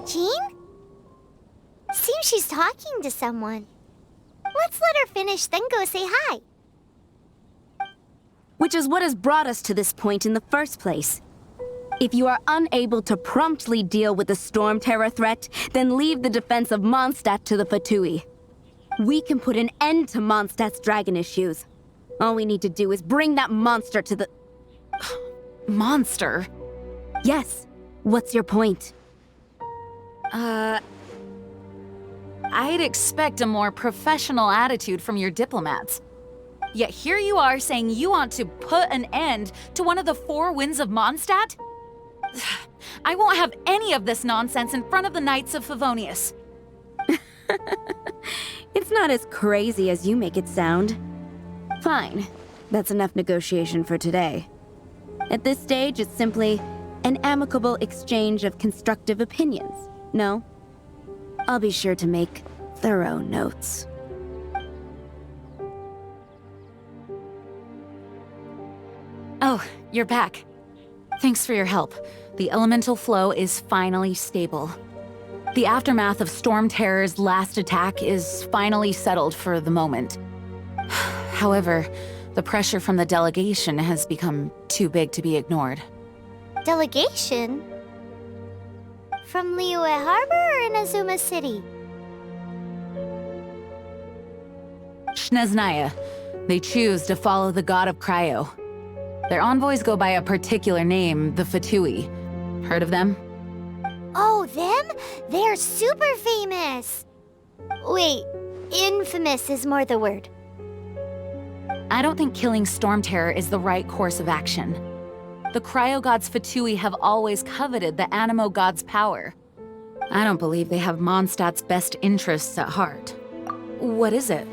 Jean? Seems she's talking to someone. Let's let her finish, then go say hi. Which is what has brought us to this point in the first place. If you are unable to promptly deal with the Storm Terror threat, then leave the defense of Mondstadt to the Fatui. We can put an end to Mondstadt's dragon issues. All we need to do is bring that monster to the... Monster? Yes. What's your point? I'd expect a more professional attitude from your diplomats. Yet here you are saying you want to put an end to one of the four winds of Mondstadt? I won't have any of this nonsense in front of the Knights of Favonius. It's not as crazy as you make it sound. Fine. That's enough negotiation for today. At this stage, it's simply an amicable exchange of constructive opinions, no? I'll be sure to make thorough notes. Oh, you're back. Thanks for your help. The elemental flow is finally stable. The aftermath of Storm Terror's last attack is finally settled for the moment. However, the pressure from the delegation has become too big to be ignored. Delegation? From Liyue Harbor or Inazuma City? Snezhnaya. They choose to follow the god of Cryo. Their envoys go by a particular name, the Fatui. Heard of them? Oh, them? They're super famous! Wait, infamous is more the word. I don't think killing Storm Terror is the right course of action. The Cryo God's Fatui have always coveted the Animo God's power. I don't believe they have Mondstadt's best interests at heart. What is it?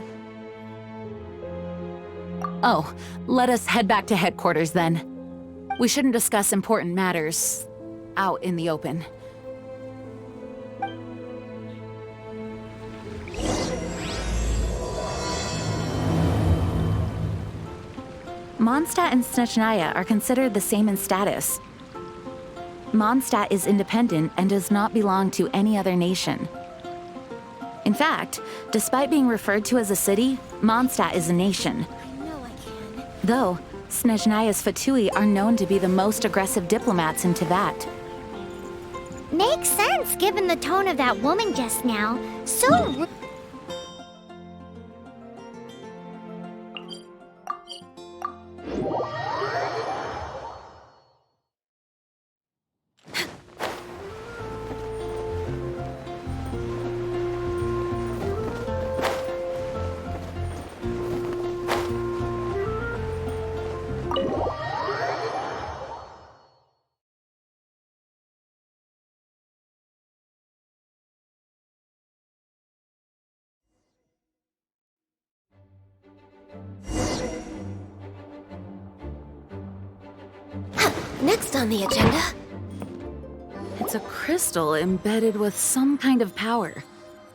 Oh, let us head back to headquarters then. We shouldn't discuss important matters out in the open. Mondstadt and Snezhnaya are considered the same in status. Mondstadt is independent and does not belong to any other nation. In fact, despite being referred to as a city, Mondstadt is a nation. I know I can. Though, Snezhnaya's Fatui are known to be the most aggressive diplomats in Teyvat. Makes sense given the tone of that woman just now. So rude. Next on the agenda. It's a crystal embedded with some kind of power.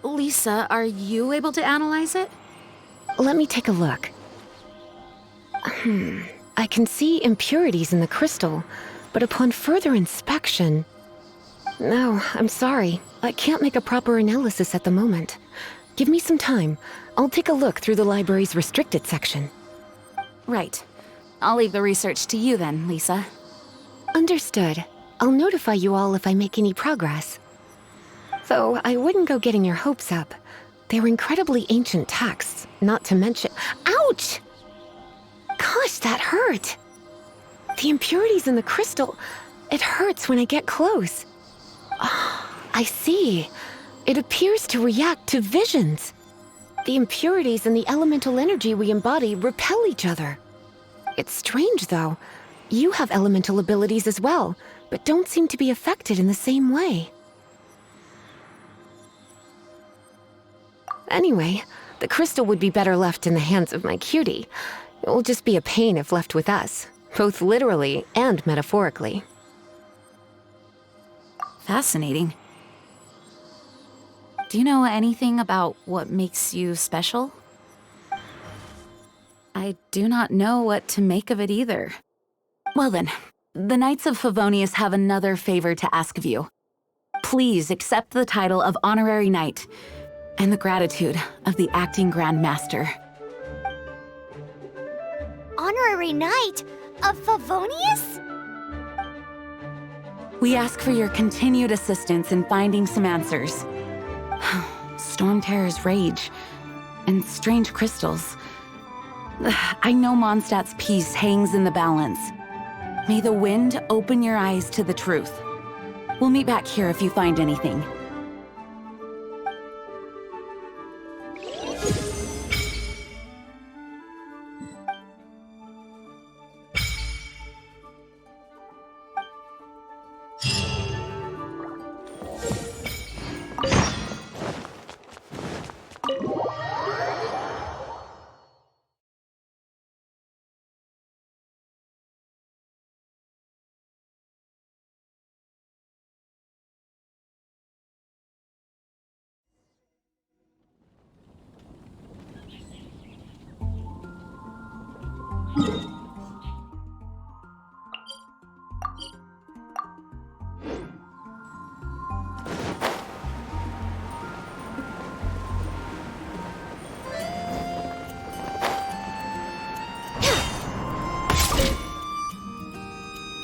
Lisa, are you able to analyze it? Let me take a look. I can see impurities in the crystal, but upon further inspection... No, I'm sorry. I can't make a proper analysis at the moment. Give me some time. I'll take a look through the library's restricted section. Right. I'll leave the research to you then, Lisa. Understood. I'll notify you all if I make any progress. Though I wouldn't go getting your hopes up. They're incredibly ancient texts, not to mention... Ouch! Gosh, that hurt! The impurities in the crystal... It hurts when I get close. I see. It appears to react to visions. The impurities and the elemental energy we embody repel each other. It's strange, though. You have elemental abilities as well, but don't seem to be affected in the same way. Anyway, the crystal would be better left in the hands of my cutie. It will just be a pain if left with us, both literally and metaphorically. Fascinating. Do you know anything about what makes you special? I do not know what to make of it either. Well then, the Knights of Favonius have another favor to ask of you. please accept the title of Honorary Knight and the gratitude of the Acting Grand Master. Honorary Knight of Favonius? We ask for your continued assistance in finding some answers. Storm Terror's rage and strange crystals. I know Mondstadt's peace hangs in the balance. May the wind open your eyes to the truth. We'll meet back here if you find anything.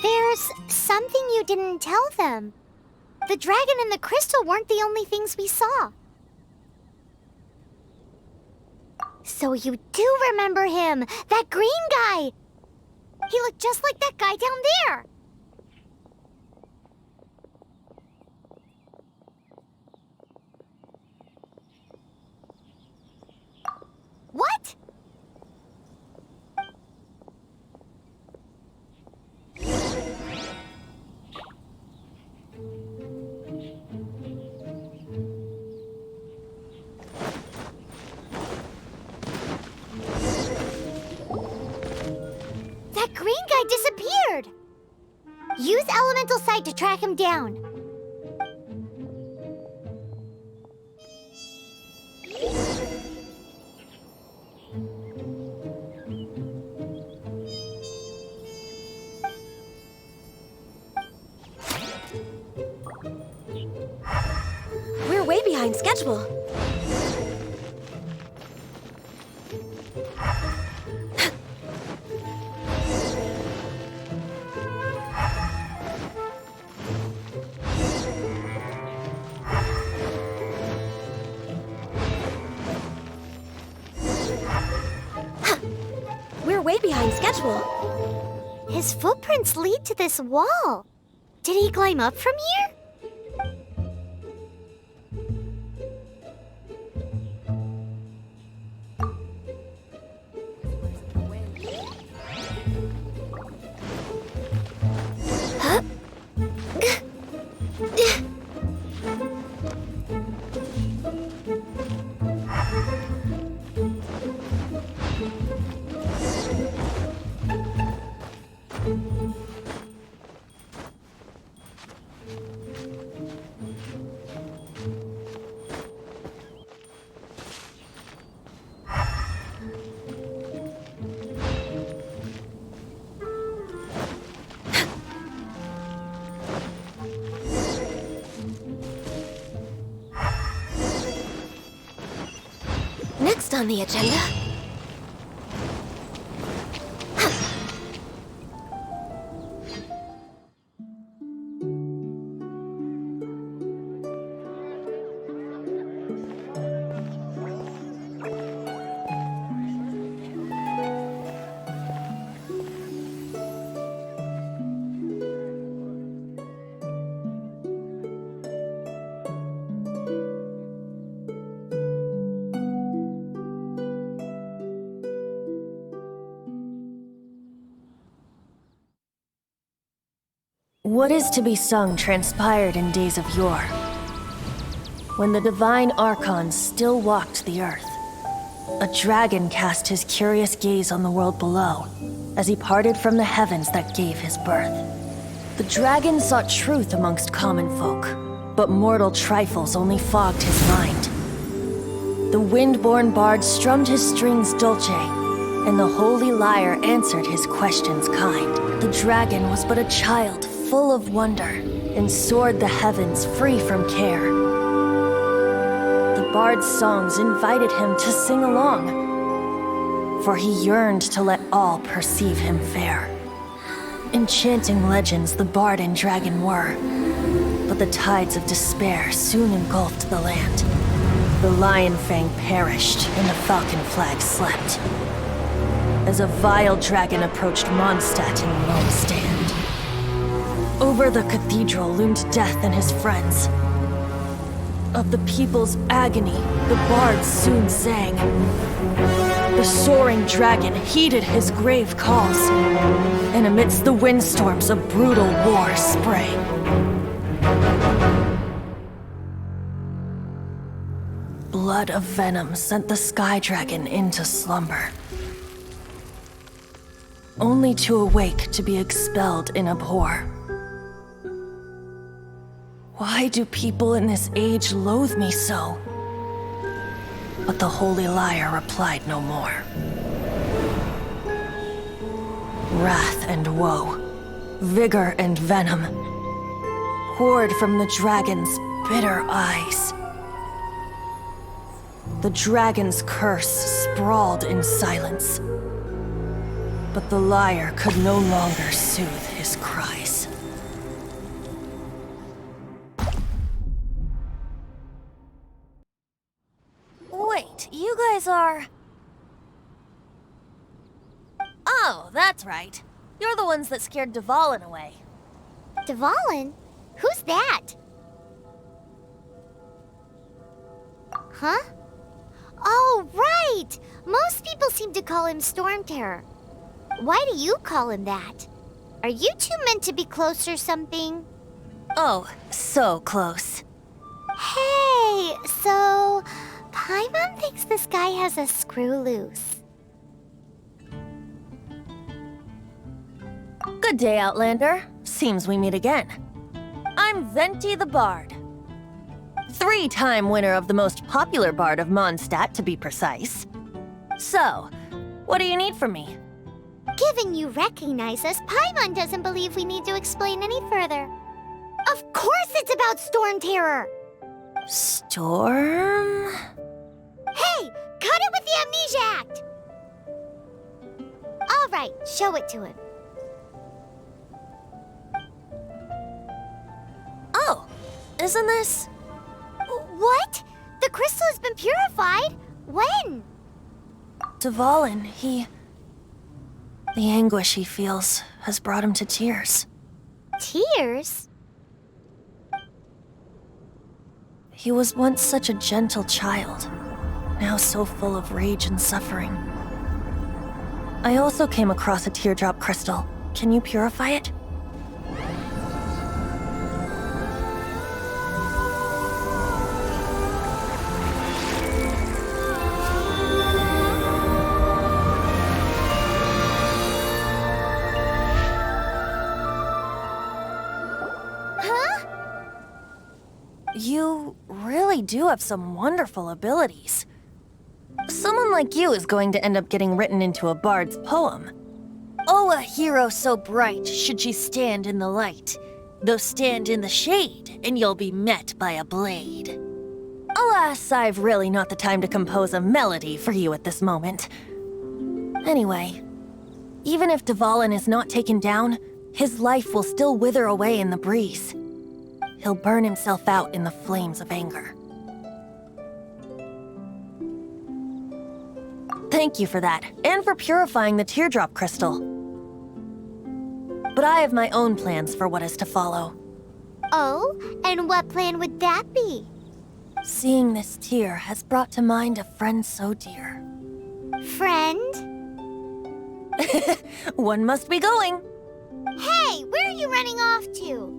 There's something you didn't tell them. The dragon and the crystal weren't the only things we saw. So you do remember him, that green guy! He looked just like that guy down there! What? That green guy disappeared! Use Elemental Sight to track him down. We're way behind schedule. We're way behind schedule. His footprints lead to this wall. Did he climb up from here? Next on the agenda. What is to be sung transpired in days of yore, when the divine archons still walked the earth. A dragon cast his curious gaze on the world below, as he parted from the heavens that gave his birth. The dragon sought truth amongst common folk, but mortal trifles only fogged his mind. The wind-born bard strummed his strings dulce, and the holy lyre answered his questions kind. The dragon was but a child full of wonder, and soared the heavens free from care. The bard's songs invited him to sing along, for he yearned to let all perceive him fair. Enchanting legends the bard and dragon were, but the tides of despair soon engulfed the land. The Lion Fang perished and the Falcon Flag slept, as a vile dragon approached Mondstadt in lone stand. Over the cathedral loomed Death and his friends. Of the people's agony, the bards soon sang. The soaring dragon heeded his grave calls, and amidst the windstorms a brutal war sprang. Blood of venom sent the sky dragon into slumber, only to awake to be expelled in abhor. Why do people in this age loathe me so? But the holy liar replied no more. Wrath and woe, vigor and venom, poured from the dragon's bitter eyes. The dragon's curse sprawled in silence, but the liar could no longer soothe his cries. Wait, you guys are... Oh, that's right. You're the ones that scared Dvalin away. Dvalin? Who's that? Huh? Oh, right! Most people seem to call him Storm Terror. Why do you call him that? Are you two meant to be close or something? Oh, so close. Hey, so... Paimon thinks this guy has a screw loose. Good day, Outlander. Seems we meet again. I'm Venti the Bard. 3-time winner of the most popular bard of Mondstadt, to be precise. So, what do you need from me? Given you recognize us, Paimon doesn't believe we need to explain any further. Of course it's about Storm Terror! Storm? Hey, cut it with the Amnesia Act! All right, show it to him. Oh, isn't this... What? The crystal has been purified? When? Dvalin, the anguish he feels has brought him to tears. Tears? He was once such a gentle child, now so full of rage and suffering. I also came across a teardrop crystal. Can you purify it? You really do have some wonderful abilities. Someone like you is going to end up getting written into a bard's poem. Oh, a hero so bright should she stand in the light, though stand in the shade, and you'll be met by a blade. Alas, I've really not the time to compose a melody for you at this moment. Anyway, even if Dvalin is not taken down, his life will still wither away in the breeze. He'll burn himself out in the flames of anger. Thank you for that, and for purifying the teardrop crystal. But I have my own plans for what is to follow. Oh, and what plan would that be? Seeing this tear has brought to mind a friend so dear. Friend? One must be going. Hey, where are you running off to?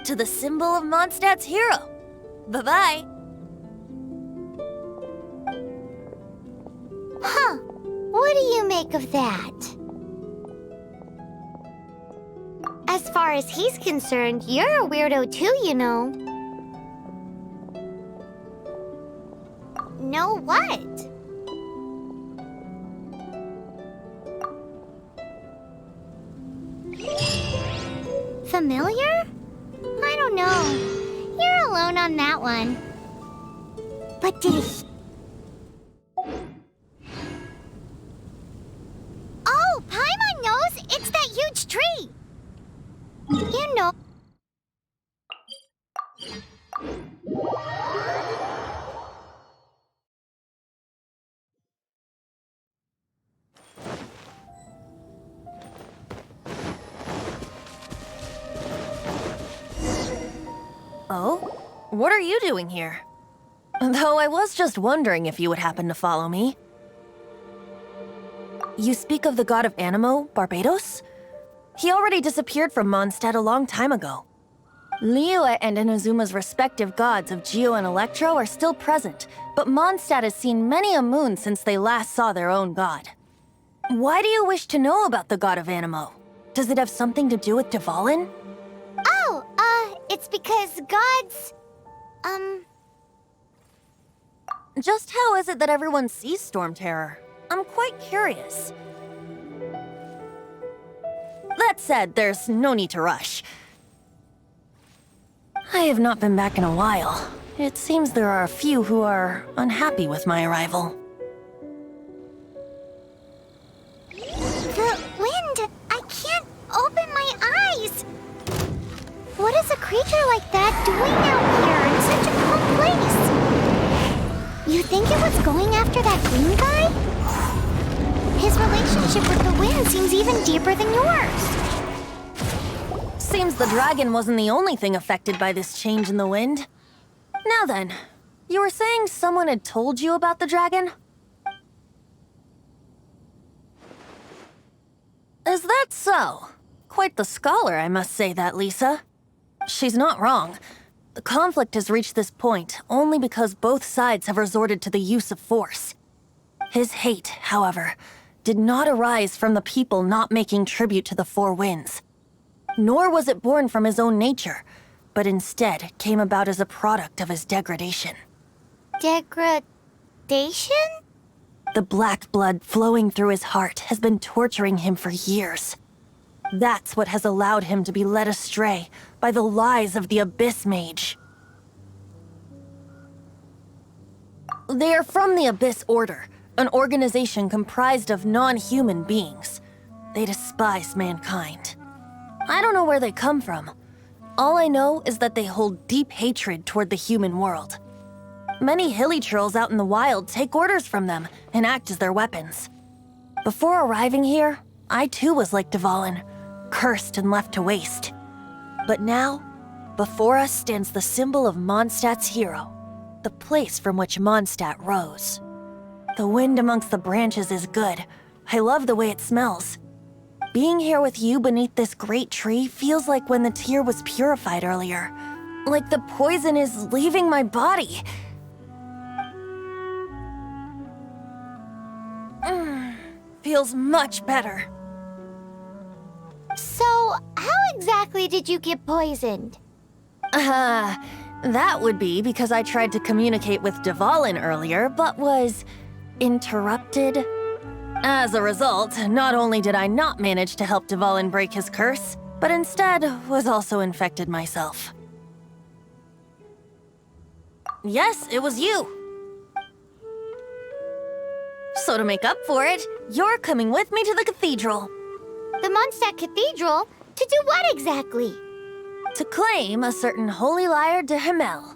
To the symbol of Mondstadt's hero. Bye-bye. Huh. What do you make of that? As far as he's concerned, you're a weirdo too, you know. Know what? Familiar? I don't on that one. But did he... Oh, Paimon knows! It's that huge tree! You know... Oh? What are you doing here? Though I was just wondering if you would happen to follow me. You speak of the god of Animo, Barbados? He already disappeared from Mondstadt a long time ago. Liyue and Inazuma's respective gods of Geo and Electro are still present, but Mondstadt has seen many a moon since they last saw their own god. Why do you wish to know about the god of Animo? Does it have something to do with Dvalin? Oh, it's because gods... Just how is it that everyone sees Storm Terror? I'm quite curious. That said, there's no need to rush. I have not been back in a while. It seems there are a few who are unhappy with my arrival. The wind! I can't open my eyes! What is a creature like that doing out here in such a cold place? You think it was going after that green guy? His relationship with the wind seems even deeper than yours. Seems the dragon wasn't the only thing affected by this change in the wind. Now then, you were saying someone had told you about the dragon? Is that so? Quite the scholar, I must say that, Lisa. She's not wrong. The conflict has reached this point only because both sides have resorted to the use of force. His hate, however, did not arise from the people not making tribute to the Four Winds. Nor was it born from his own nature, but instead came about as a product of his degradation. Degradation? The black blood flowing through his heart has been torturing him for years. That's what has allowed him to be led astray by the lies of the Abyss Mage. They are from the Abyss Order, an organization comprised of non-human beings. They despise mankind. I don't know where they come from. All I know is that they hold deep hatred toward the human world. Many hilly trolls out in the wild take orders from them and act as their weapons. Before arriving here, I too was like Dvalin, cursed and left to waste. But now, before us stands the symbol of Mondstadt's hero, the place from which Mondstadt rose. The wind amongst the branches is good. I love the way it smells. Being here with you beneath this great tree feels like when the tear was purified earlier. Like the poison is leaving my body. Feels much better. So, how exactly did you get poisoned? That would be because I tried to communicate with Dvalin earlier, but was interrupted. As a result, not only did I not manage to help Dvalin break his curse, but instead was also infected myself. Yes, it was you. So to make up for it, you're coming with me to the cathedral. The Mondstadt Cathedral? To do what exactly? To claim a certain holy lyre de Himmel.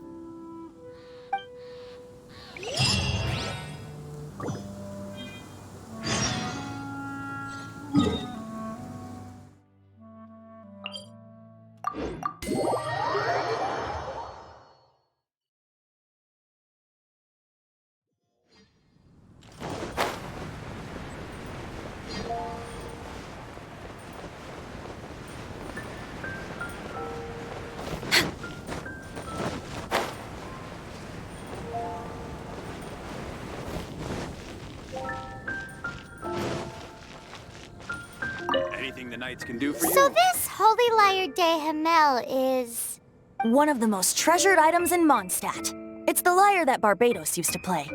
Anything the knights can do for you? So this Holy Lyre de Himmel is... One of the most treasured items in Mondstadt. It's the lyre that Barbados used to play.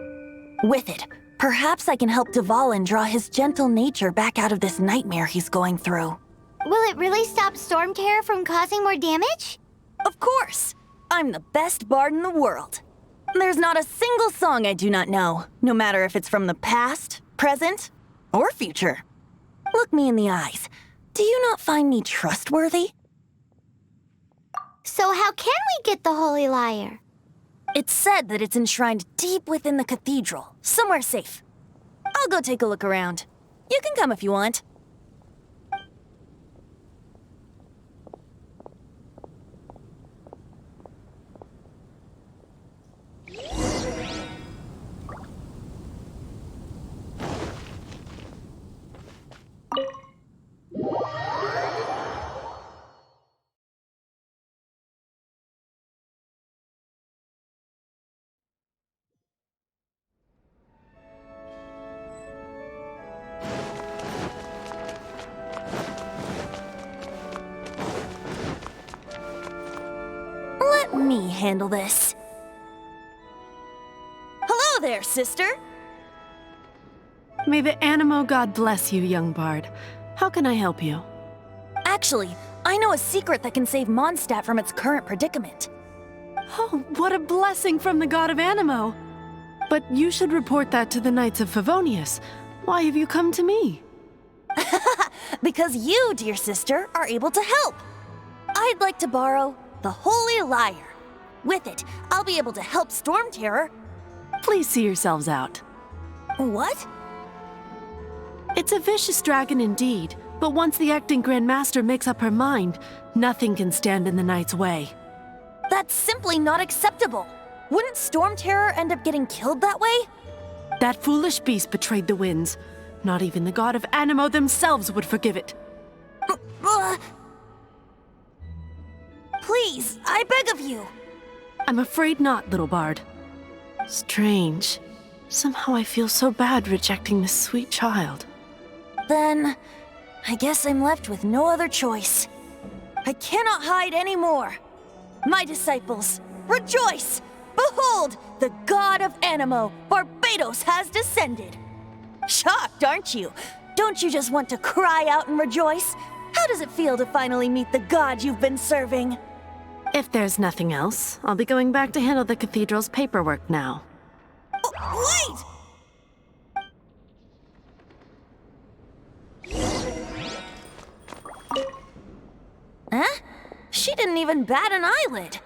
With it, perhaps I can help Dvalin draw his gentle nature back out of this nightmare he's going through. Will it really stop Storm Terror from causing more damage? Of course! I'm the best bard in the world. There's not a single song I do not know, no matter if it's from the past, present, or future. Look me in the eyes. Do you not find me trustworthy? So how can we get the Holy Lyre? It's said that it's enshrined deep within the cathedral, somewhere safe. I'll go take a look around. You can come if you want. Let me handle this. Hello there, sister. May the Animo God bless you, young bard. How can I help you? Actually, I know a secret that can save Mondstadt from its current predicament. Oh, what a blessing from the god of Animo! But you should report that to the Knights of Favonius. Why have you come to me? Because you, dear sister, are able to help. I'd like to borrow the Holy Lyre. With it, I'll be able to help Storm Terror. Please see yourselves out. What? It's a vicious dragon indeed, but once the acting Grand Master makes up her mind, nothing can stand in the Knight's way. That's simply not acceptable. Wouldn't Storm Terror end up getting killed that way? That foolish beast betrayed the winds. Not even the god of Animo themselves would forgive it. Please, I beg of you. I'm afraid not, little bard. Strange. Somehow I feel so bad rejecting this sweet child. Then, I guess I'm left with no other choice. I cannot hide anymore. My disciples, rejoice! Behold, the god of Animo, Barbados, has descended. Shocked, aren't you? Don't you just want to cry out and rejoice? How does it feel to finally meet the god you've been serving? If there's nothing else, I'll be going back to handle the cathedral's paperwork now. Wait! Huh? She didn't even bat an eyelid.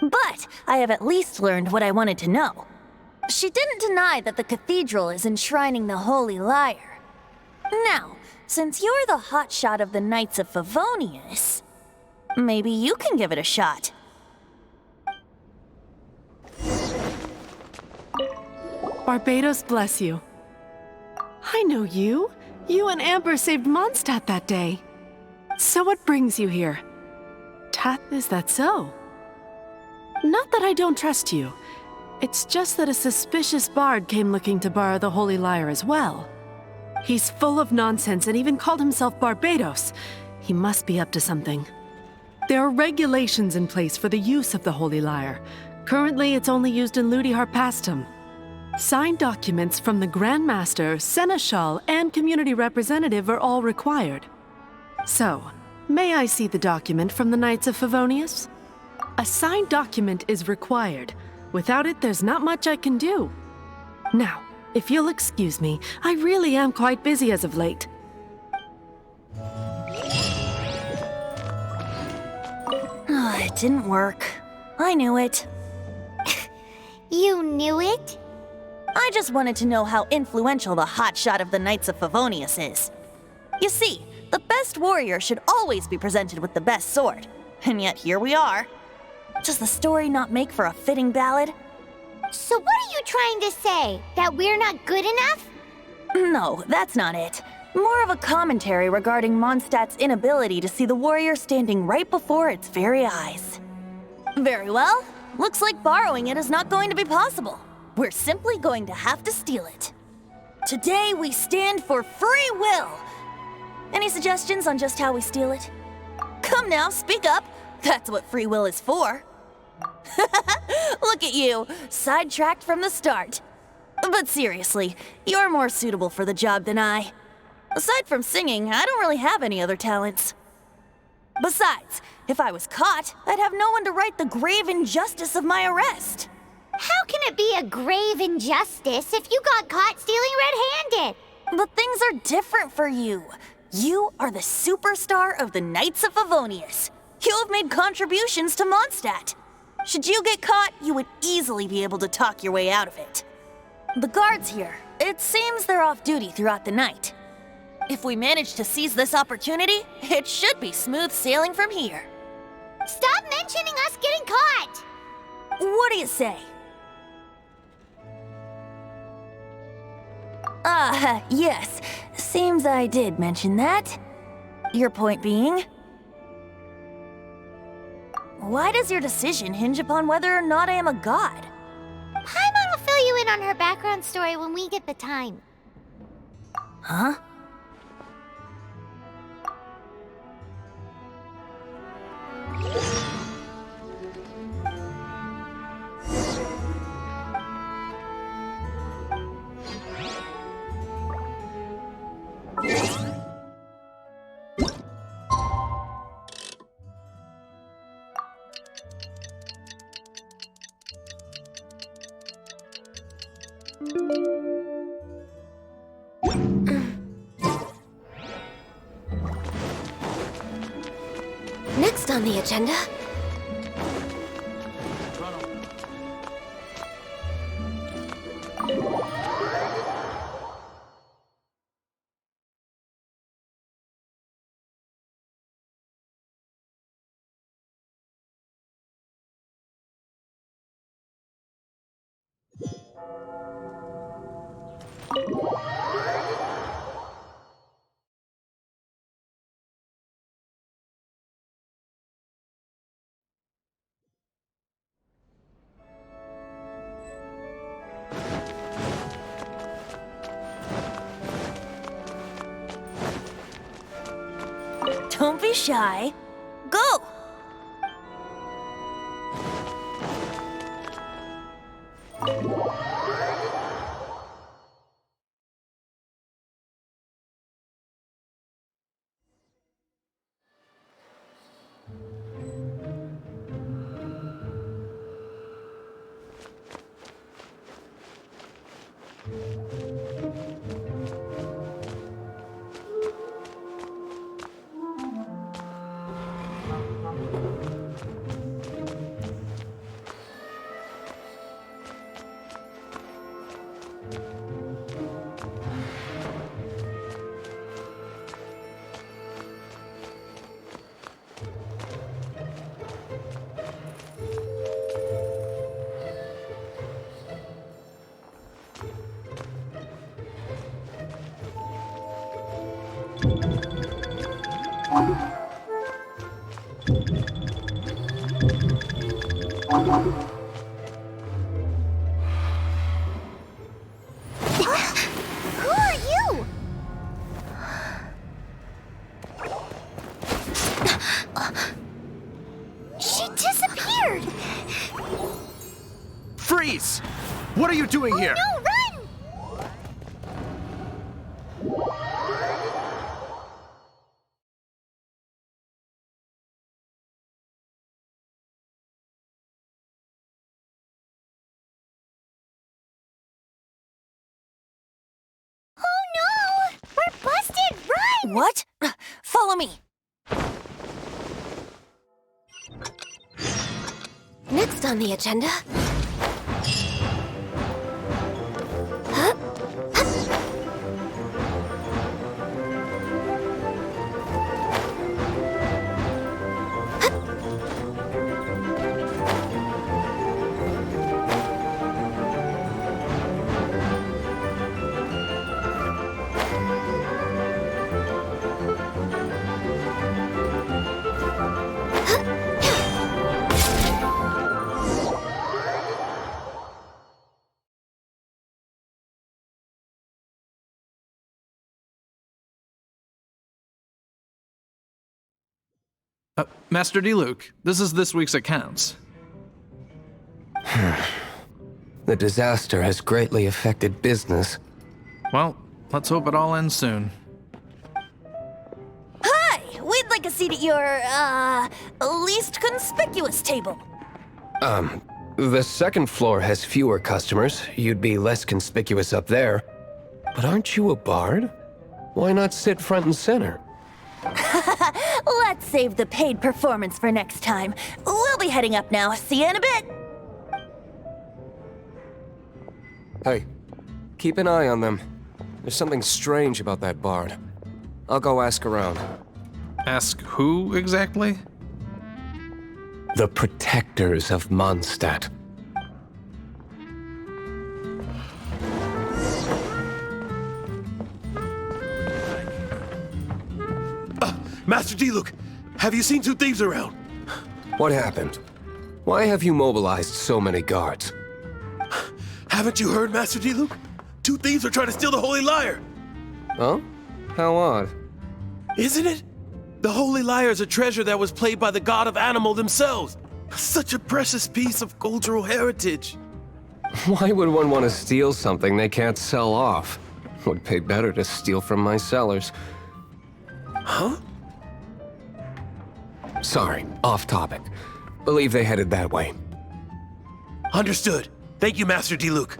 But I have at least learned what I wanted to know. She didn't deny that the cathedral is enshrining the Holy Lyre. Now, since you're the hotshot of the Knights of Favonius, maybe you can give it a shot. Barbados bless you. I know you. You and Amber saved Mondstadt that day. So what brings you here? Tat, is that so? Not that I don't trust you. It's just that a suspicious bard came looking to borrow the Holy Lyre as well. He's full of nonsense and even called himself Barbados. He must be up to something. There are regulations in place for the use of the Holy Lyre. Currently, it's only used in Ludi Harpastum. Signed documents from the Grand Master, Seneschal, and Community Representative are all required. So, may I see the document from the Knights of Favonius? A signed document is required. Without it, there's not much I can do. Now, if you'll excuse me, I really am quite busy as of late. It didn't work. I knew it. You knew it? I just wanted to know how influential the hotshot of the Knights of Favonius is. You see, the best warrior should always be presented with the best sword. And yet here we are. Does the story not make for a fitting ballad? So what are you trying to say? That we're not good enough? No, that's not it. More of a commentary regarding Mondstadt's inability to see the warrior standing right before its very eyes. Very well. Looks like borrowing it is not going to be possible. We're simply going to have to steal it. Today we stand for free will. Any suggestions on just how we steal it? Come now, speak up. That's what free will is for. Look at you, sidetracked from the start. But seriously, you're more suitable for the job than I. Aside from singing, I don't really have any other talents. Besides, if I was caught, I'd have no one to right the grave injustice of my arrest. How can it be a grave injustice if you got caught stealing red-handed? But things are different for you. You are the superstar of the Knights of Favonius. You have made contributions to Mondstadt. Should you get caught, you would easily be able to talk your way out of it. The guards here, it seems they're off duty throughout the night. If we manage to seize this opportunity, it should be smooth sailing from here. Stop mentioning us getting caught! What do you say? Yes. Seems I did mention that. Your point being? Why does your decision hinge upon whether or not I am a god? Paimon will fill you in on her background story when we get the time. Huh? Next on the agenda. Don't be shy. Go! Who are you? She disappeared! Freeze! What are you doing here? No, run! Oh no! We're busted! Run! What? Follow me. Next on the agenda. Master Diluc, this is this week's accounts. The disaster has greatly affected business. Well, let's hope it all ends soon. Hi! We'd like a seat at your, least conspicuous table. The second floor has fewer customers. You'd be less conspicuous up there. But aren't you a bard? Why not sit front and center? Let's save the paid performance for next time. We'll be heading up now. See you in a bit. Hey, keep an eye on them. There's something strange about that bard. I'll go ask around. Ask who exactly? The protectors of Mondstadt. Master Diluc, have you seen two thieves around? What happened? Why have you mobilized so many guards? Haven't you heard, Master Diluc? Two thieves are trying to steal the Holy Lyre. Oh? How odd. Isn't it? The Holy Lyre is a treasure that was played by the god of animal themselves. Such a precious piece of cultural heritage. Why would one want to steal something they can't sell off? Would pay better to steal from my sellers. Huh? Sorry, off topic. Believe they headed that way. Understood. Thank you, Master Diluc.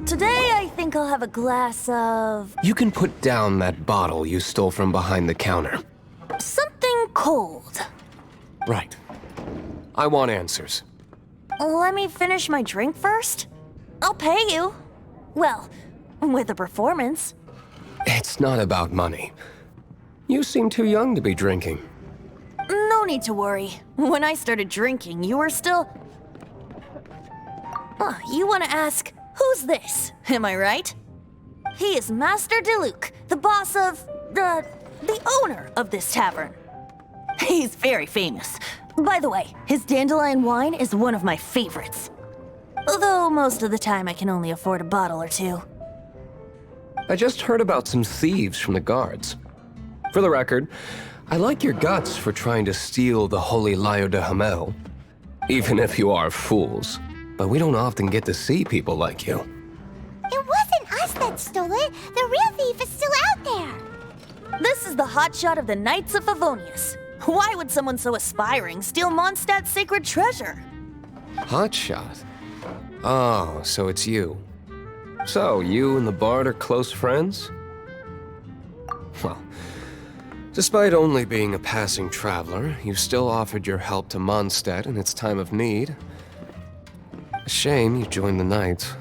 Today, I think I'll have a glass of... You can put down that bottle you stole from behind the counter. something cold. Right. I want answers. Let me finish my drink first. I'll pay you. Well, with a performance. It's not about money. You seem too young to be drinking. No need to worry. When I started drinking, you were still... you want to ask, who's this? Am I right? He is Master Diluc, the boss of... the owner of this tavern. He's very famous. By the way, his dandelion wine is one of my favorites. Although most of the time I can only afford a bottle or two. I just heard about some thieves from the guards. For the record, I like your guts for trying to steal the Holy Lyre de Hamel. Even if you are fools. But we don't often get to see people like you. It wasn't us that stole it. The real thief is still out there. This is the hotshot of the Knights of Favonius. Why would someone so aspiring steal Mondstadt's sacred treasure? Hotshot? Oh, so it's you. So, you and the bard are close friends? Well, despite only being a passing traveler, you still offered your help to Mondstadt in its time of need. A shame you joined the Knights.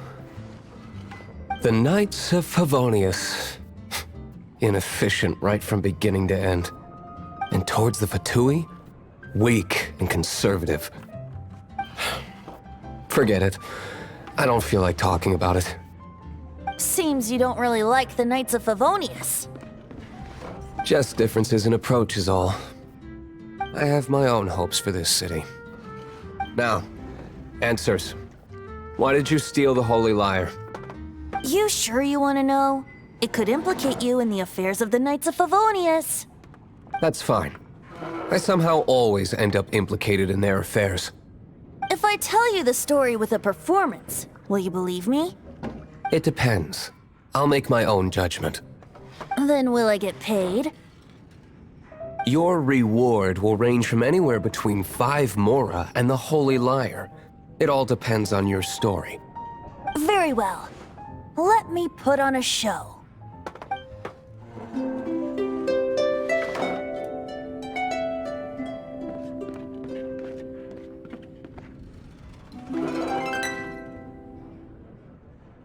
The Knights of Favonius. Inefficient right from beginning to end. And towards the Fatui, weak and conservative. Forget it. I don't feel like talking about it. Seems you don't really like the Knights of Favonius. Just differences in approach is all. I have my own hopes for this city. Now, answers. Why did you steal the Holy Lyre? You sure you want to know? It could implicate you in the affairs of the Knights of Favonius. That's fine. I somehow always end up implicated in their affairs. If I tell you the story with a performance, will you believe me? It depends. I'll make my own judgment. Then will I get paid? Your reward will range from anywhere between 5 mora and the Holy Lyre. It all depends on your story. Very well. Let me put on a show.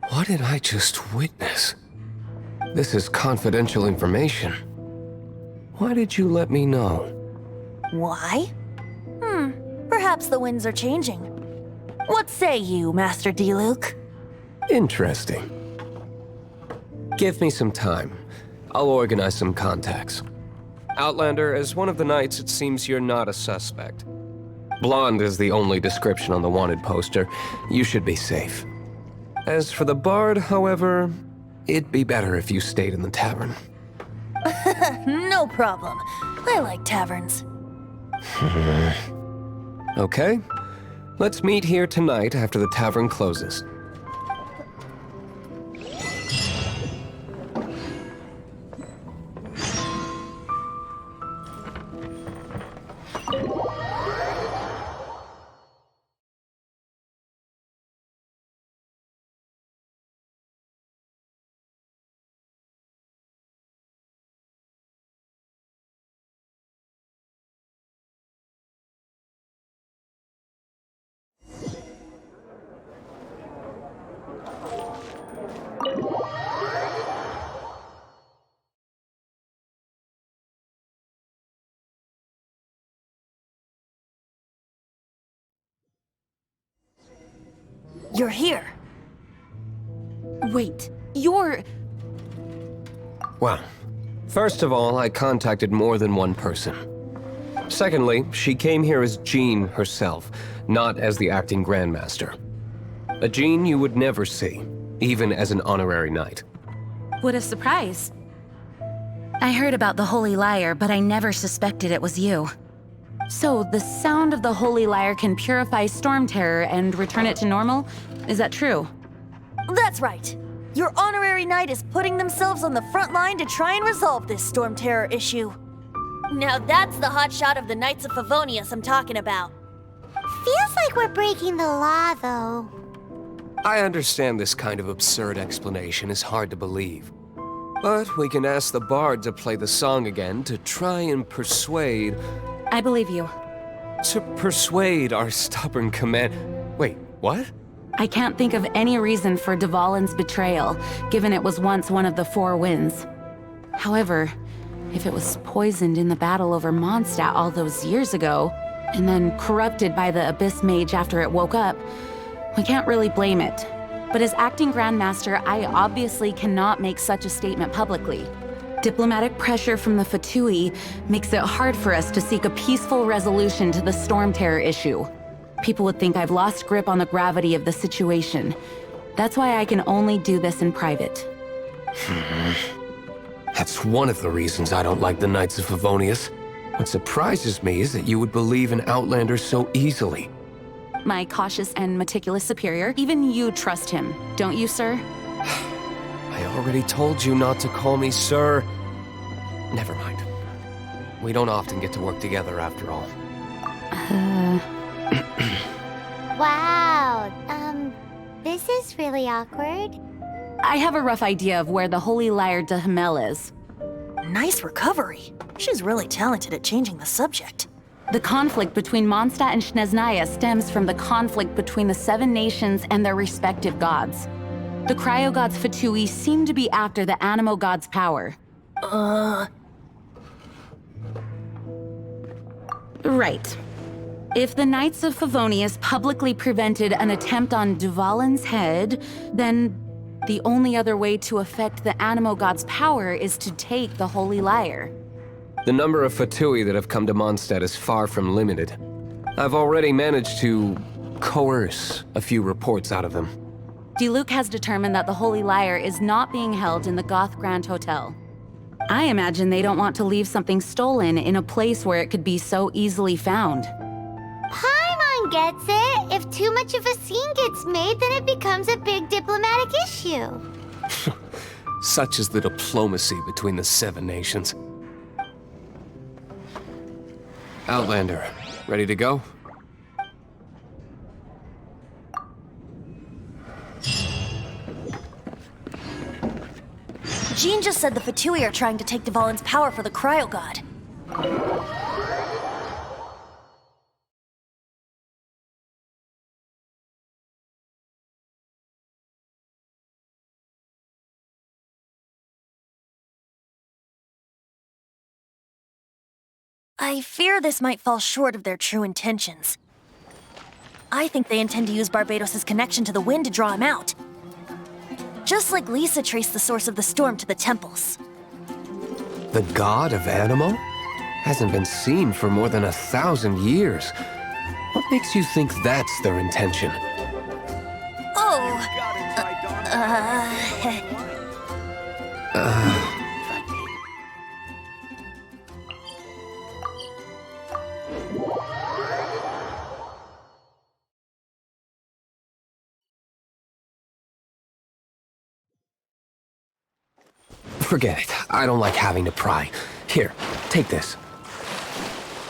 What did I just witness? This is confidential information. Why did you let me know? Why? Perhaps the winds are changing. What say you, Master Diluc? Interesting. Give me some time. I'll organize some contacts. Outlander, as one of the knights, it seems you're not a suspect. Blonde is the only description on the wanted poster. You should be safe. As for the bard, however, it'd be better if you stayed in the tavern. No problem. I like taverns. Okay? Let's meet here tonight after the tavern closes. You're here. Wait, you're... Well, first of all, I contacted more than one person. Secondly, she came here as Jean herself, not as the acting Grandmaster. A Jean you would never see, even as an honorary knight. What a surprise. I heard about the Holy Lyre, but I never suspected it was you. So, the sound of the Holy Lyre can purify Storm Terror and return it to normal? Is that true? That's right. Your honorary knight is putting themselves on the front line to try and resolve this Storm Terror issue. Now that's the hotshot of the Knights of Favonius I'm talking about. Feels like we're breaking the law, though. I understand this kind of absurd explanation is hard to believe. But we can ask the bard to play the song again to try and persuade... I believe you. To persuade our stubborn command... Wait, what? I can't think of any reason for Dvalin's betrayal, given it was once one of the Four Winds. However, if it was poisoned in the battle over Mondstadt all those years ago, and then corrupted by the Abyss Mage after it woke up, we can't really blame it. But as acting Grandmaster, I obviously cannot make such a statement publicly. Diplomatic pressure from the Fatui makes it hard for us to seek a peaceful resolution to the Storm Terror issue. People would think I've lost grip on the gravity of the situation. That's why I can only do this in private. That's one of the reasons I don't like the Knights of Favonius. What surprises me is that you would believe in Outlanders so easily. My cautious and meticulous superior, even you trust him, don't you, sir? I already told you not to call me sir. Never mind. We don't often get to work together after all. Wow, this is really awkward. I have a rough idea of where the Holy Lyre de Himmel is. Nice recovery. She's really talented at changing the subject. The conflict between Mondstadt and Snezhnaya stems from the conflict between the Seven Nations and their respective gods. The Cryo-Gods Fatui seem to be after the Animo God's power. Right. If the Knights of Favonius publicly prevented an attempt on Dvalin's head, then the only other way to affect the Animo God's power is to take the Holy Lyre. The number of Fatui that have come to Mondstadt is far from limited. I've already managed to coerce a few reports out of them. Diluc has determined that the Holy Lyre is not being held in the Goth Grand Hotel. I imagine they don't want to leave something stolen in a place where it could be so easily found. Paimon gets it. If too much of a scene gets made, then it becomes a big diplomatic issue. Such is the diplomacy between the Seven Nations. Outlander, ready to go? Jean just said the Fatui are trying to take Dvalin's power for the Cryo God. I fear this might fall short of their true intentions. I think they intend to use Barbados' connection to the wind to draw him out. Just like Lisa traced the source of the storm to the temples. The god of Animo? Hasn't been seen for more than 1,000 years. What makes you think that's their intention? Forget it. I don't like having to pry. Here, take this.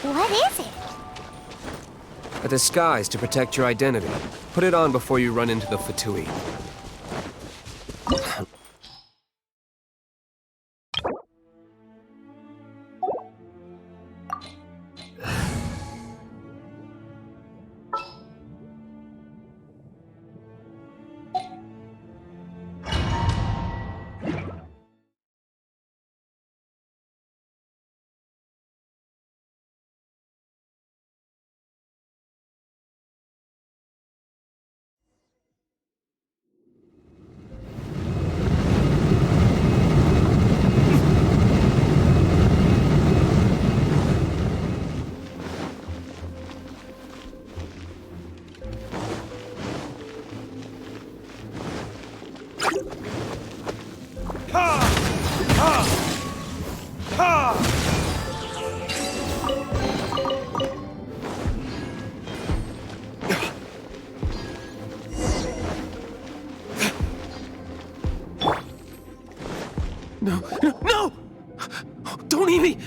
What is it? A disguise to protect your identity. Put it on before you run into the Fatui. No! Don't eat me!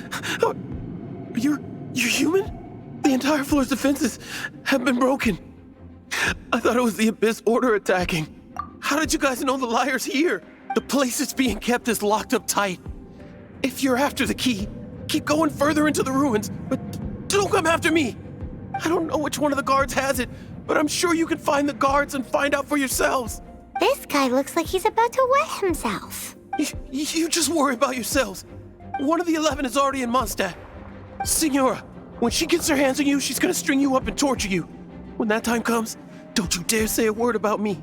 You're human? The entire floor's defenses have been broken. I thought it was the Abyss Order attacking. How did you guys know the liar's here? The place it's being kept is locked up tight. If you're after the key, keep going further into the ruins, but don't come after me. I don't know which one of the guards has it, but I'm sure you can find the guards and find out for yourselves. This guy looks like he's about to wet himself. You just worry about yourselves. One of the 11 is already in Mondstadt. Signora, when she gets her hands on you, she's gonna string you up and torture you. When that time comes, don't you dare say a word about me.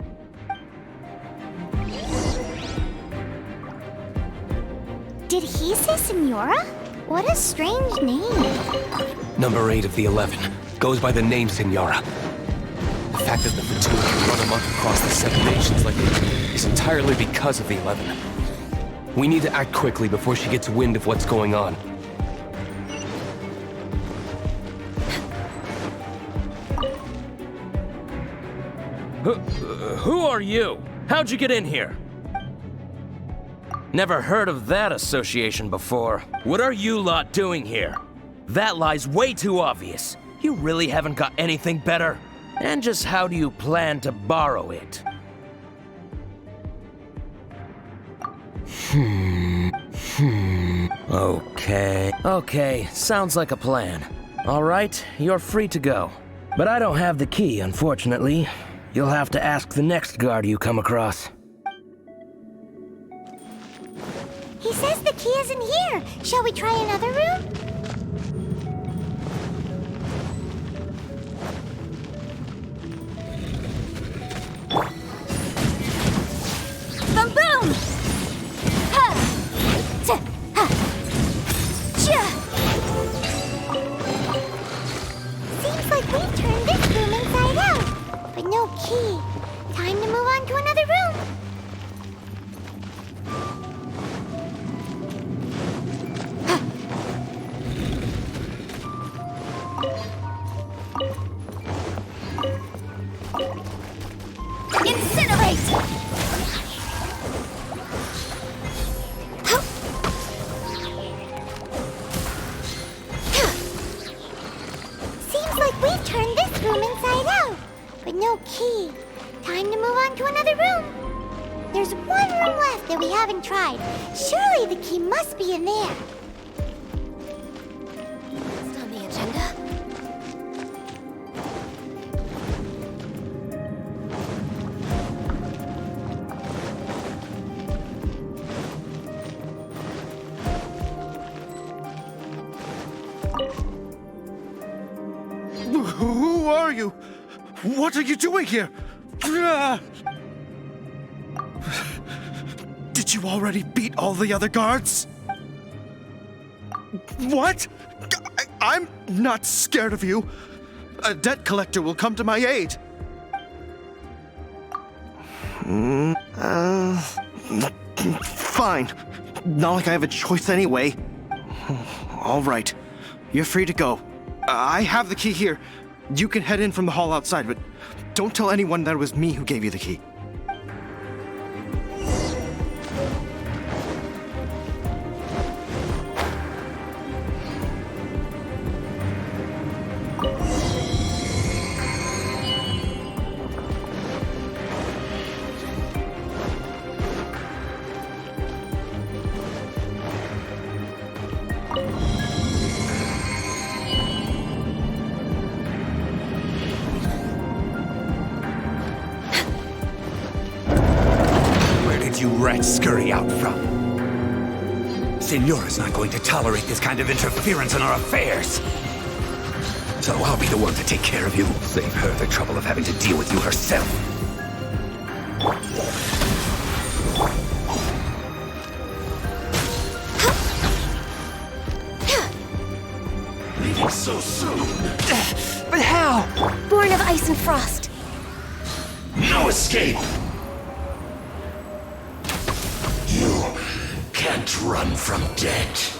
Did he say Signora? What a strange name. Number 8 of the 11 goes by the name Signora. The fact that the Fatui can run amok across the 7 nations like they do is entirely because of the 11. We need to act quickly before she gets wind of what's going on. Who are you? How'd you get in here? Never heard of that association before. What are you lot doing here? That lie's way too obvious. You really haven't got anything better? And just how do you plan to borrow it? Okay, sounds like a plan. All right, you're free to go. But I don't have the key, unfortunately. You'll have to ask the next guard you come across. He says the key isn't here. Shall we try another room? Boom boom! Ha! Tch! Ha! Cha! Seems like we've turned this room inside out. But no key. Time to move on to another room. Incinerate! Seems like we've turned this room inside out. But no key. Time to move on to another room. There's one room left that we haven't tried. Surely the key must be in there. It's on the agenda. Who are you? What are you doing here? Did you already beat all the other guards? What? I'm not scared of you. A debt collector will come to my aid. Fine. Not like I have a choice anyway. All right. You're free to go. I have the key here. You can head in from the hall outside, but don't tell anyone that it was me who gave you the key. you rats scurry out from. Senora's not going to tolerate this kind of interference in our affairs. So I'll be the one to take care of you. Save her the trouble of having to deal with you herself. Leaving so soon. But how? Born of ice and frost. No escape! You can't run from death.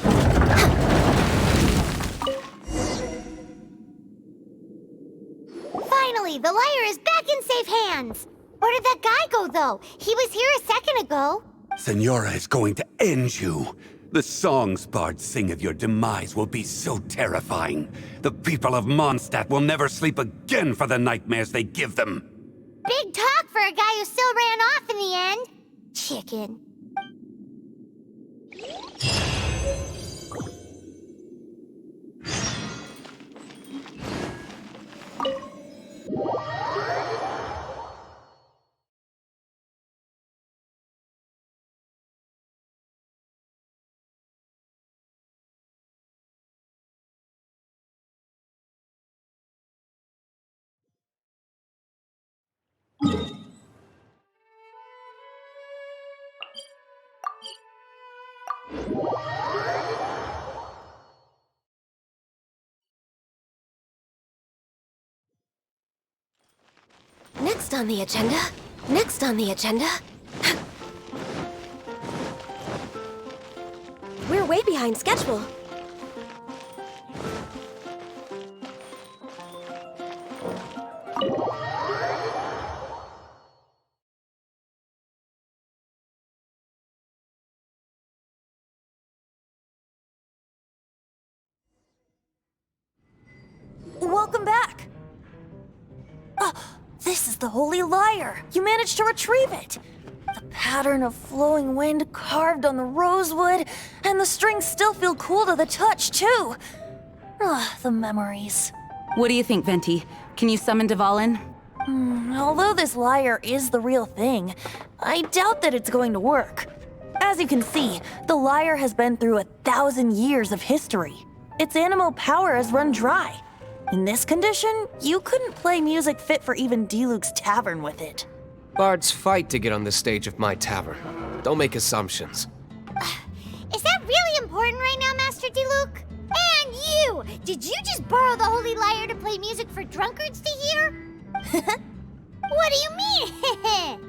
Finally, the lyre is back in safe hands! Where did that guy go, though? He was here a second ago. Senora is going to end you. The songs bards sing of your demise will be so terrifying. The people of Mondstadt will never sleep again for the nightmares they give them. Big talk for a guy who still ran off in the end. Chicken. Next on the agenda. Next on the agenda. We're way behind schedule. Welcome back. This is the Holy Lyre. You managed to retrieve it. The pattern of flowing wind carved on the rosewood, and the strings still feel cool to the touch, too. The memories. What do you think, Venti? Can you summon Dvalin? Although this lyre is the real thing, I doubt that it's going to work. As you can see, the lyre has been through 1,000 years of history. Its animal power has run dry. In this condition, you couldn't play music fit for even Diluc's tavern with it. Bards fight to get on the stage of my tavern. Don't make assumptions. Is that really important right now, Master Diluc? And you! Did you just borrow the Holy Lyre to play music for drunkards to hear? What do you mean?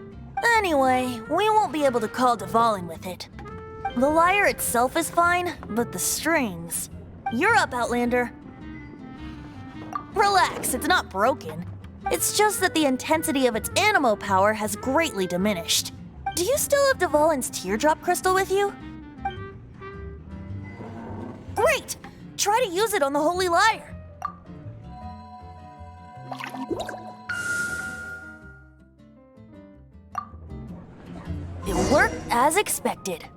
Anyway, we won't be able to call Dvalin with it. The lyre itself is fine, but the strings... You're up, Outlander. Relax, it's not broken. It's just that the intensity of its animo power has greatly diminished. Do you still have Dvalin's teardrop crystal with you? Great! Try to use it on the Holy Lyre. It worked as expected.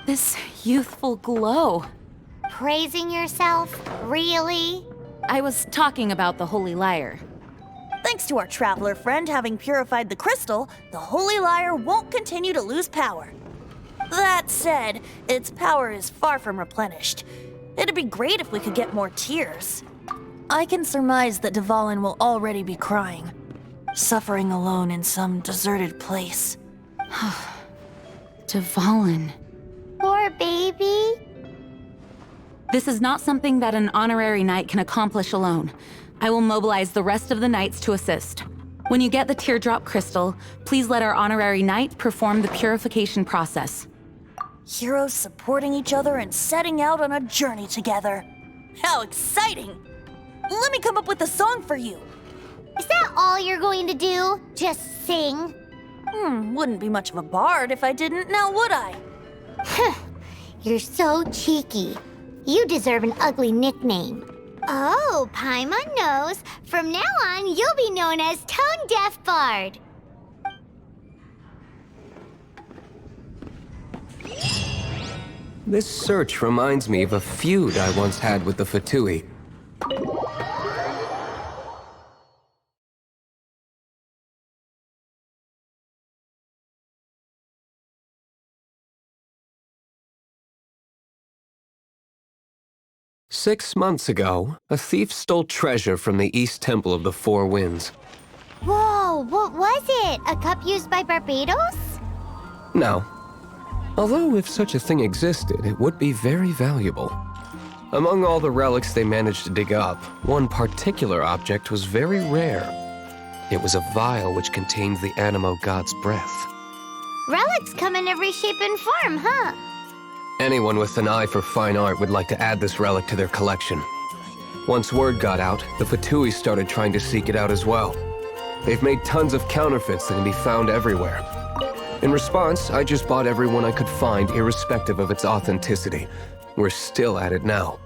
This youthful glow. Praising yourself? Really? I was talking about the Holy Lyre. Thanks to our traveler friend having purified the crystal, the Holy Lyre won't continue to lose power. That said, its power is far from replenished. It'd be great if we could get more tears. I can surmise that Dvalin will already be crying, suffering alone in some deserted place. Dvalin. Poor baby. This is not something that an honorary knight can accomplish alone. I will mobilize the rest of the knights to assist. When you get the teardrop crystal, please let our honorary knight perform the purification process. Heroes supporting each other and setting out on a journey together. How exciting! Let me come up with a song for you. Is that all you're going to do? Just sing? Wouldn't be much of a bard if I didn't, now would I? You're so cheeky. You deserve an ugly nickname. Oh, Paimon knows. From now on, you'll be known as Tone Deaf Bard. This search reminds me of a feud I once had with the Fatui. 6 months ago, a thief stole treasure from the East Temple of the Four Winds. Whoa, what was it? A cup used by Barbados? No. Although if such a thing existed, it would be very valuable. Among all the relics they managed to dig up, one particular object was very rare. It was a vial which contained the Animo god's breath. Relics come in every shape and form, huh? Anyone with an eye for fine art would like to add this relic to their collection. Once word got out, the Fatui started trying to seek it out as well. They've made tons of counterfeits that can be found everywhere. In response, I just bought every one I could find, irrespective of its authenticity. We're still at it now.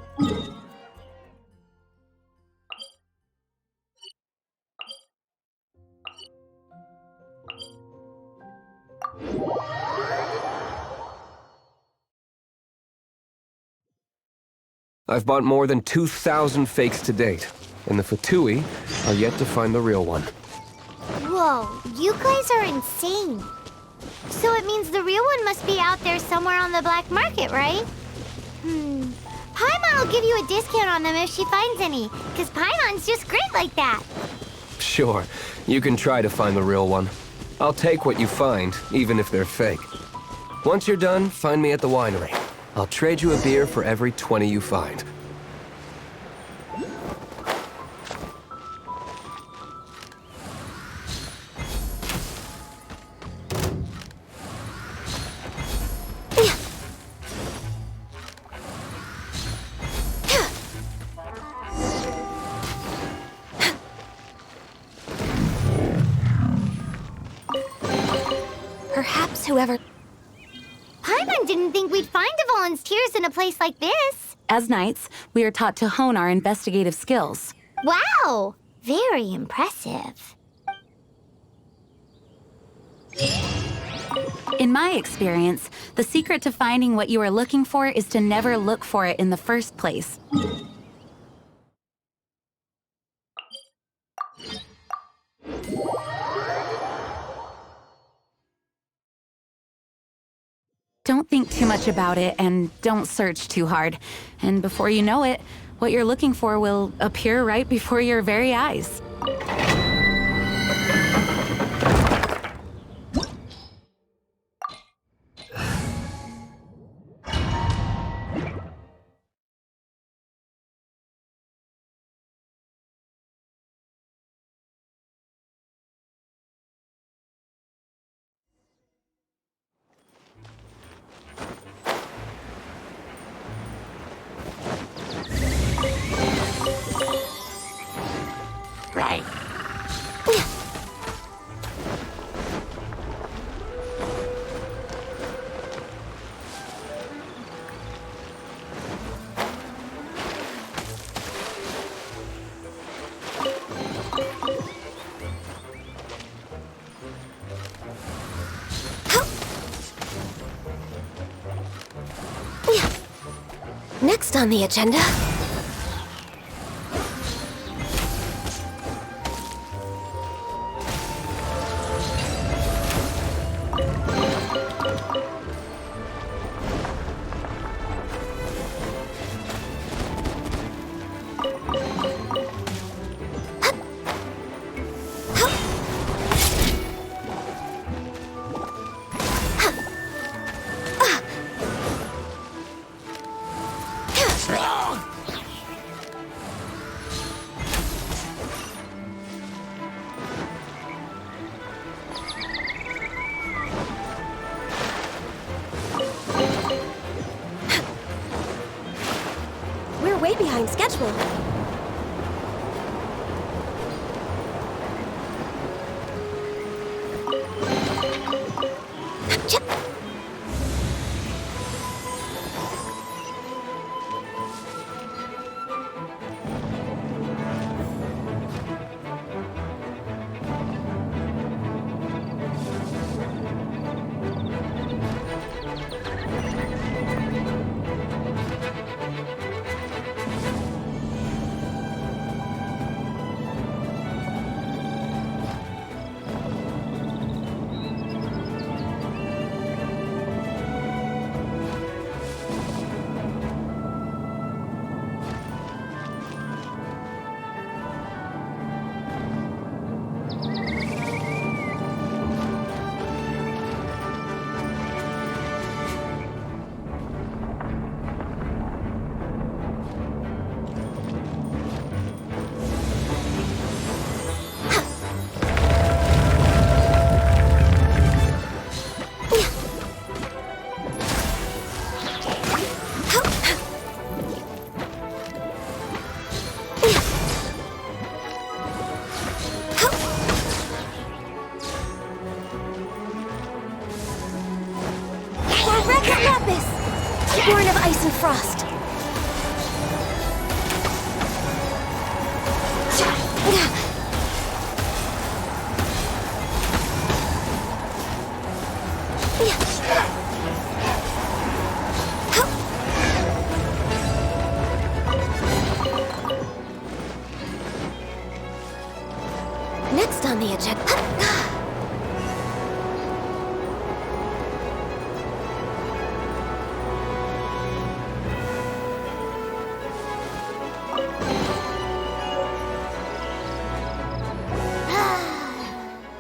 I've bought more than 2,000 fakes to date, and the Fatui are yet to find the real one. Whoa, you guys are insane. So it means the real one must be out there somewhere on the black market, right? Paimon will give you a discount on them if she finds any, because Paimon's just great like that. Sure, you can try to find the real one. I'll take what you find, even if they're fake. Once you're done, find me at the winery. I'll trade you a beer for every 20 you find. Perhaps whoever... Paimon didn't think we'd find the volunteers in a place like this. As knights, we are taught to hone our investigative skills. Wow! Very impressive. In my experience, the secret to finding what you are looking for is to never look for it in the first place. Don't think too much about it and don't search too hard. And before you know it, what you're looking for will appear right before your very eyes. Right. Next on the agenda... We're way behind schedule. Born of ice and frost. Next on the agenda.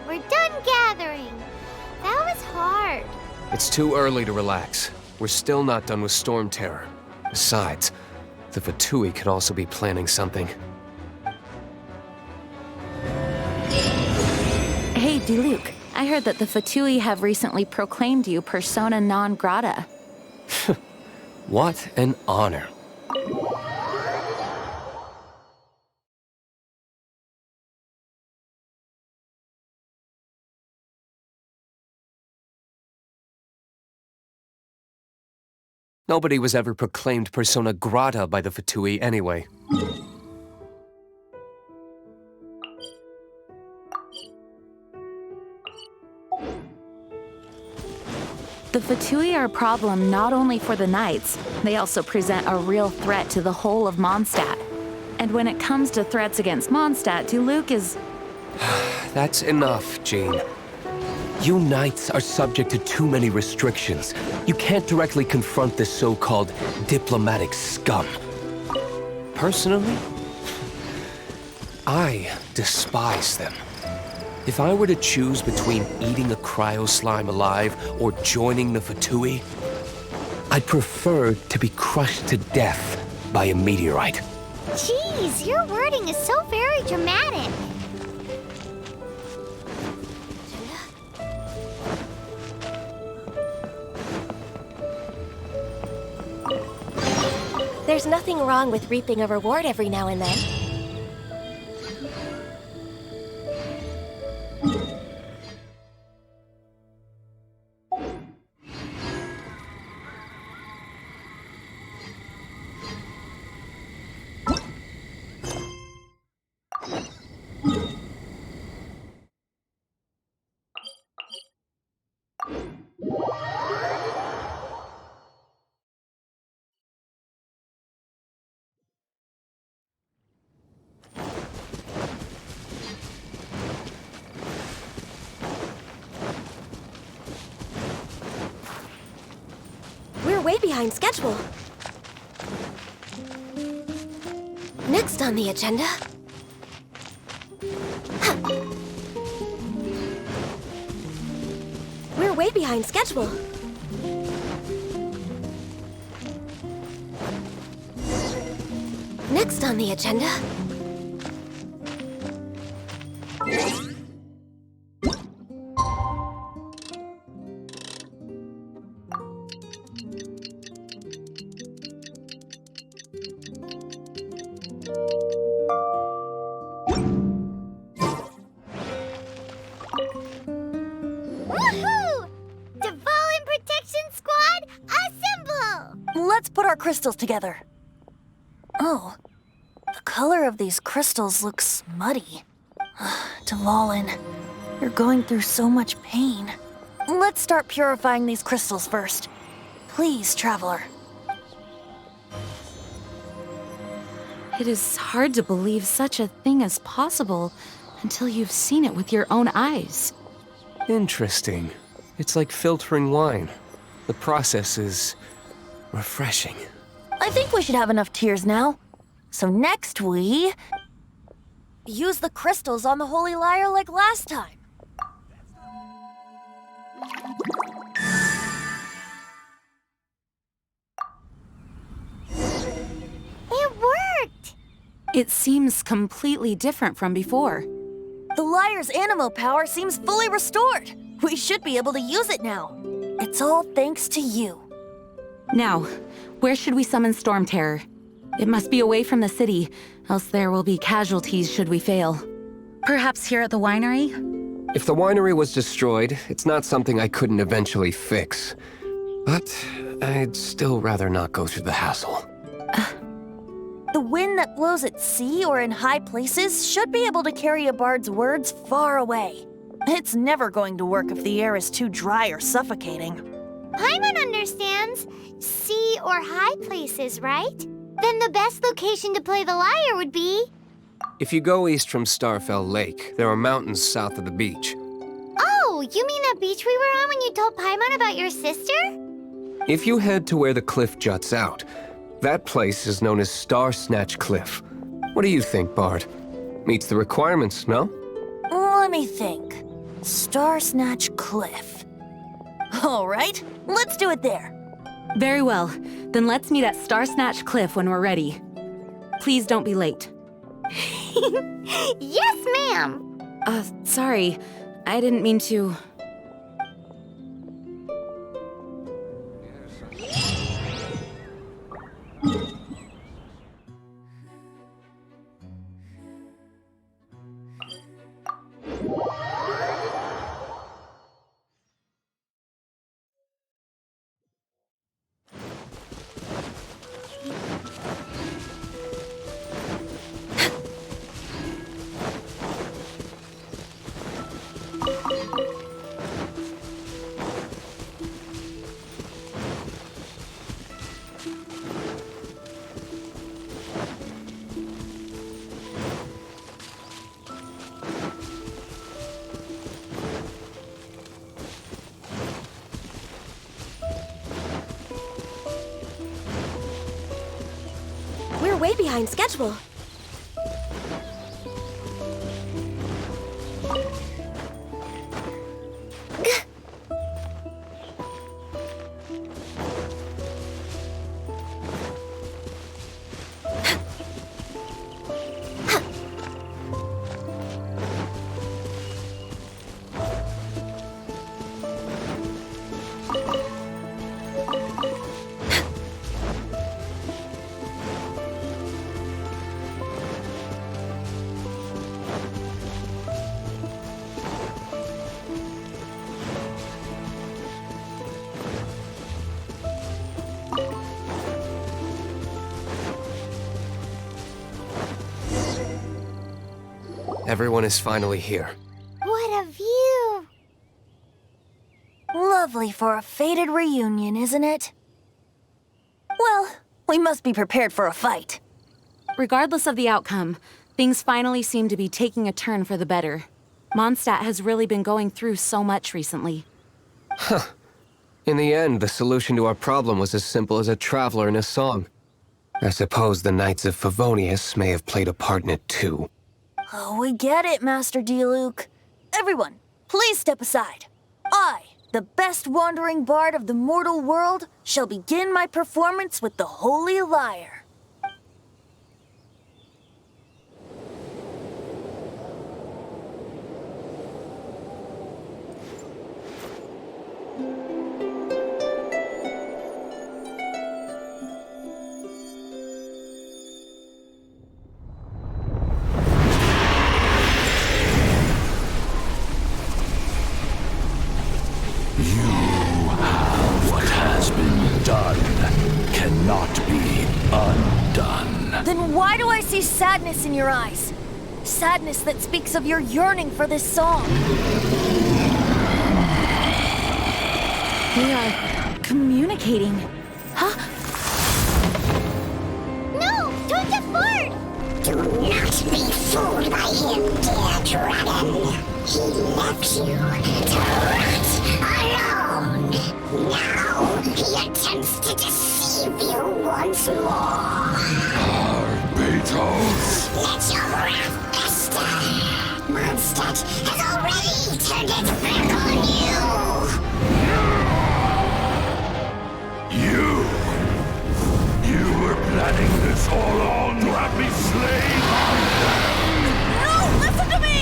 We're done gathering. That was hard. It's too early to relax. We're still not done with Storm Terror. Besides, the Fatui could also be planning something. Hey, Diluc, I heard that the Fatui have recently proclaimed you persona non grata. What an honor. Nobody was ever proclaimed persona grata by the Fatui anyway. The Fatui are a problem not only for the Knights, they also present a real threat to the whole of Mondstadt. And when it comes to threats against Mondstadt, Diluc is... That's enough, Jean. You Knights are subject to too many restrictions. You can't directly confront this so-called diplomatic scum. Personally, I despise them. If I were to choose between eating a cryo-slime alive or joining the Fatui, I'd prefer to be crushed to death by a meteorite. Jeez, your wording is so very dramatic. There's nothing wrong with reaping a reward every now and then. We're way behind schedule. Next on the agenda... We're way behind schedule. Next on the agenda... Woohoo! Dvalin Protection Squad, assemble! Let's put our crystals together. Oh, the color of these crystals looks muddy. Dvalin, you're going through so much pain. Let's start purifying these crystals first. Please, Traveler. It is hard to believe such a thing is possible until you've seen it with your own eyes. Interesting. It's like filtering wine. The process is refreshing. I think we should have enough tears now. So next we... use the crystals on the Holy Lyre like last time. It worked! It seems completely different from before. The Lyre's animo power seems fully restored. We should be able to use it now. It's all thanks to you. Now, where should we summon Storm Terror? It must be away from the city, else there will be casualties should we fail. Perhaps here at the winery? If the winery was destroyed, it's not something I couldn't eventually fix. But I'd still rather not go through the hassle. The wind that blows at sea or in high places should be able to carry a bard's words far away. It's never going to work if the air is too dry or suffocating. Paimon understands sea or high places, right? Then the best location to play the lyre would be... If you go east from Starfell Lake, there are mountains south of the beach. Oh, you mean that beach we were on when you told Paimon about your sister? If you head to where the cliff juts out, that place is known as Star Snatch Cliff. What do you think, Bard? Meets the requirements, no? Let me think. Star Snatch Cliff. All right, let's do it there. Very well. Then let's meet at Star Snatch Cliff when we're ready. Please don't be late. Yes, ma'am! Sorry. I didn't mean to... We're way behind schedule. Everyone is finally here. What a view! Lovely for a fated reunion, isn't it? Well, we must be prepared for a fight. Regardless of the outcome, things finally seem to be taking a turn for the better. Mondstadt has really been going through so much recently. Huh. In the end, the solution to our problem was as simple as a traveler in a song. I suppose the Knights of Favonius may have played a part in it too. Oh, we get it, Master Diluc. Everyone, please step aside. I, the best wandering bard of the mortal world, shall begin my performance with the Holy Lyre. Then why do I see sadness in your eyes? Sadness that speaks of your yearning for this song. They are communicating. Huh? No! Don't get bored! Do not be fooled by him, dear dragon. He left you to rot alone. Now he attempts to deceive you once more. Beetles! Let your wrath fester. Mondstadt has already turned its back on You! You were planning this all along to have me slain? No! Listen to me!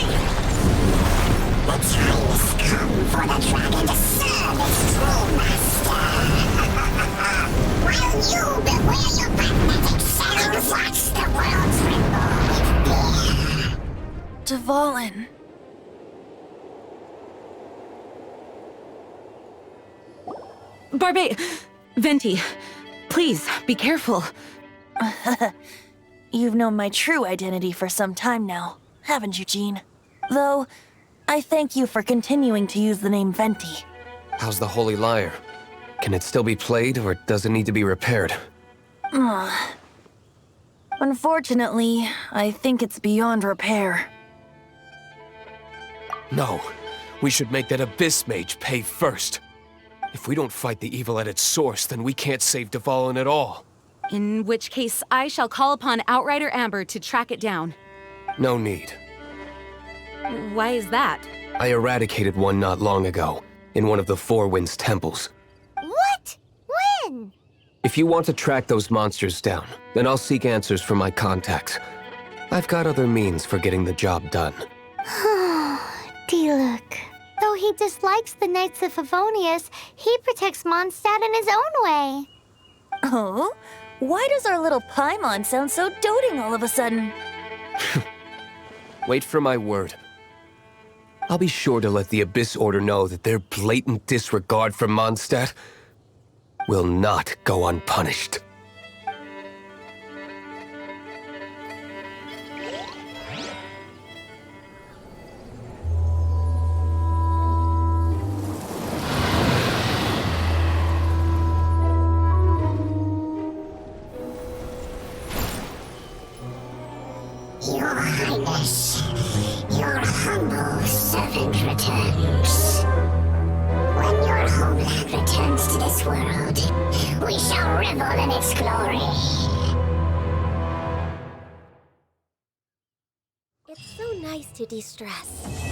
The time has come for the dragon to serve its true master. While you beware your magnetic shadows, watch the world tremble with fear. Dvalin. Venti, please, be careful. You've known my true identity for some time now, haven't you, Jean? Though, I thank you for continuing to use the name Venti. How's the Holy Lyre? Can it still be played, or does it need to be repaired? Unfortunately, I think it's beyond repair. No. We should make that Abyss Mage pay first. If we don't fight the evil at its source, then we can't save Dvalin at all. In which case, I shall call upon Outrider Amber to track it down. No need. Why is that? I eradicated one not long ago, in one of the Four Winds temples. What? When? If you want to track those monsters down, then I'll seek answers from my contacts. I've got other means for getting the job done. Diluc. Though he dislikes the Knights of Favonius, he protects Mondstadt in his own way. Oh? Why does our little Paimon sound so doting all of a sudden? Wait for my word. I'll be sure to let the Abyss Order know that their blatant disregard for Mondstadt will not go unpunished. Your Highness, your humble servant returns. When your homeland returns to this world, we shall revel in its glory. It's so nice to de-stress.